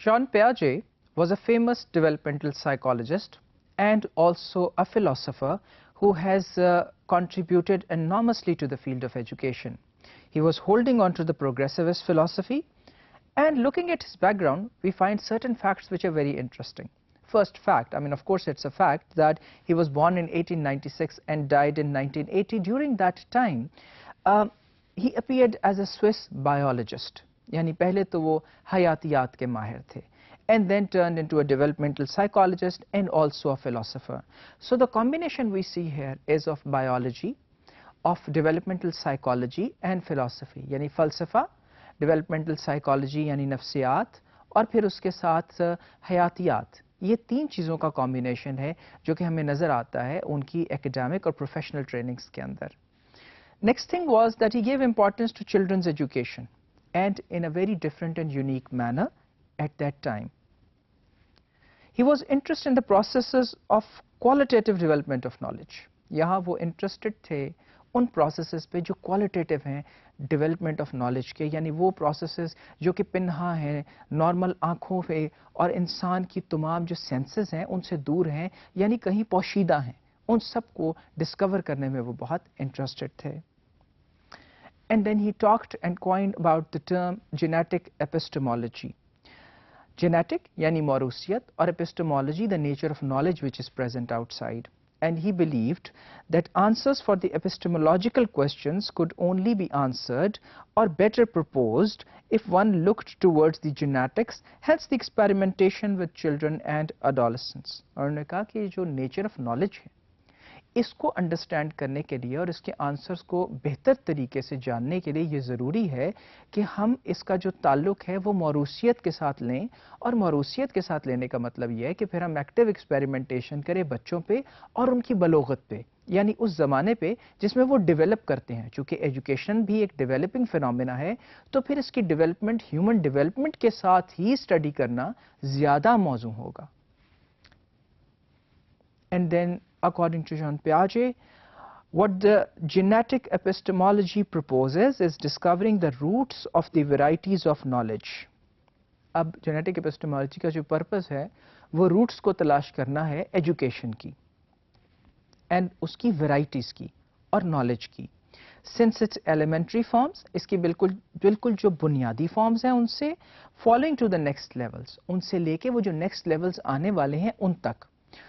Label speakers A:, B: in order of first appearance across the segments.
A: Jean Piaget was a famous developmental psychologist and also a philosopher who has contributed enormously to the field of education. He was holding on to the progressivist philosophy, and looking at his background, we find certain facts which are very interesting. First fact, I mean, of course, it's a fact that he was born in 1896 and died in 1980. During that time, he appeared as a Swiss biologist. यानी पहले तो वो हयातियात के माहिर थे, and then turned into a developmental psychologist and also a philosopher. So the combination we see here is of biology, of developmental psychology and philosophy. यानी फ़लसफ़ा, developmental psychology यानी नफ्सियात, और फिर उसके साथ हयातियात. ये तीन चीज़ों का कॉम्बिनेशन है जो कि हमें नज़र आता है उनकी एकेडमिक और प्रोफेशनल ट्रेनिंग्स के अंदर. Next thing was that he gave importance to children's education, and in a very different and unique manner at that time. He was interested in the processes of qualitative development of knowledge. यहाँ वो interested थे उन processes पे जो qualitative हैं development of knowledge के, यानी वो processes जो कि पिन्हा हैं, normal आँखों पे और इंसान की तमाम जो senses हैं उनसे दूर हैं, यानी कहीं पोशीदा हैं, उन सब को discover करने में वो बहुत interested थे. And then he talked and coined about the term genetic epistemology. Genetic yani mawrusiyat, or epistemology the nature of knowledge which is present outside. And he believed that answers for the epistemological questions could only be answered or better proposed if one looked towards the genetics, hence the experimentation with children and adolescents. और उन्होंने कहा कि जो nature of knowledge है इसको understand करने के लिए और इसके आंसर्स को बेहतर तरीके से जानने के लिए ये ज़रूरी है कि हम इसका जो ताल्लुक़ है वो मौरूसियत के साथ लें, और मौरूसियत के साथ लेने का मतलब ये है कि फिर हम एक्टिव एक्सपेरिमेंटेशन करें बच्चों पे और उनकी बलोगत पे, यानी उस ज़माने पे जिसमें वो डेवलप करते हैं. चूँकि एजुकेशन भी एक डेवलपिंग फिनोमेना है तो फिर इसकी डेवलपमेंट ह्यूमन डेवलपमेंट के साथ ही स्टडी करना ज़्यादा मौजू होगा. And then, according to Jean Piaget, what the genetic epistemology proposes is discovering the roots of the varieties of knowledge. अब genetic epistemology का जो purpose है वो roots को तलाश करना है education की and उसकी varieties की और knowledge की. Since its elementary forms, इसकी बिल्कुल जो बुनियादी forms हैं उनसे following to the next levels, उनसे लेके वो जो next levels आने वाले हैं उन तक.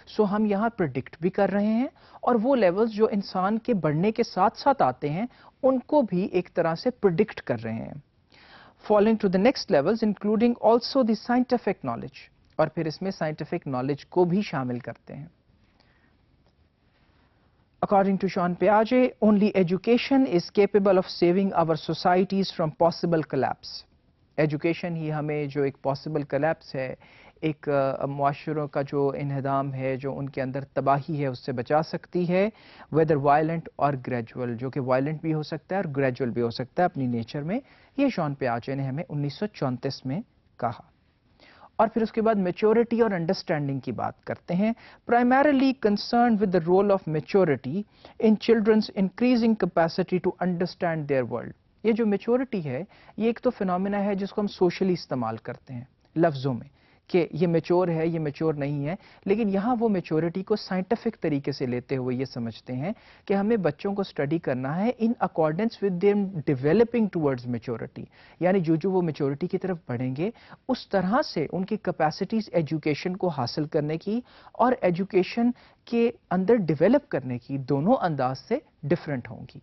A: सो हम यहाँ प्रिडिक्ट भी कर रहे हैं और वो लेवल्स जो इंसान के बढ़ने के साथ साथ आते हैं उनको भी एक तरह से प्रिडिक्ट कर रहे हैं. Following to the next levels including also the scientific knowledge, और फिर इसमें साइंटिफिक नॉलेज को भी शामिल करते हैं. According to Jean Piaget, only education is capable of saving our societies from possible collapse. Education ही हमें जो एक पॉसिबल collapse है, एक मुआशरों का जो इन्हदाम है, जो उनके अंदर तबाही है, उससे बचा सकती है, वेदर वायलेंट और ग्रेजुअल, जो कि वायलेंट भी हो सकता है और ग्रेजुअल भी हो सकता है अपनी नेचर में. ये जॉन पियाजे ने हमें 1934 में कहा. और फिर उसके बाद मैच्योरिटी और अंडरस्टैंडिंग की बात करते हैं. Primarily concern with the role of maturity in childrens increasing capacity to understand their world. ये जो मैच्योरिटी है ये एक तो फिनोमेना है जिसको हम सोशली इस्तेमाल करते हैं लफ्ज़ों में कि ये मैच्योर है, ये मैच्योर नहीं है, लेकिन यहाँ वो मैच्योरिटी को साइंटिफिक तरीके से लेते हुए ये समझते हैं कि हमें बच्चों को स्टडी करना है in accordance with them developing towards maturity, यानी जो वो मैच्योरिटी की तरफ बढ़ेंगे उस तरह से उनकी कैपेसिटीज एजुकेशन को हासिल करने की और एजुकेशन के अंदर डेवलप करने की दोनों अंदाज से डिफरेंट होंगी.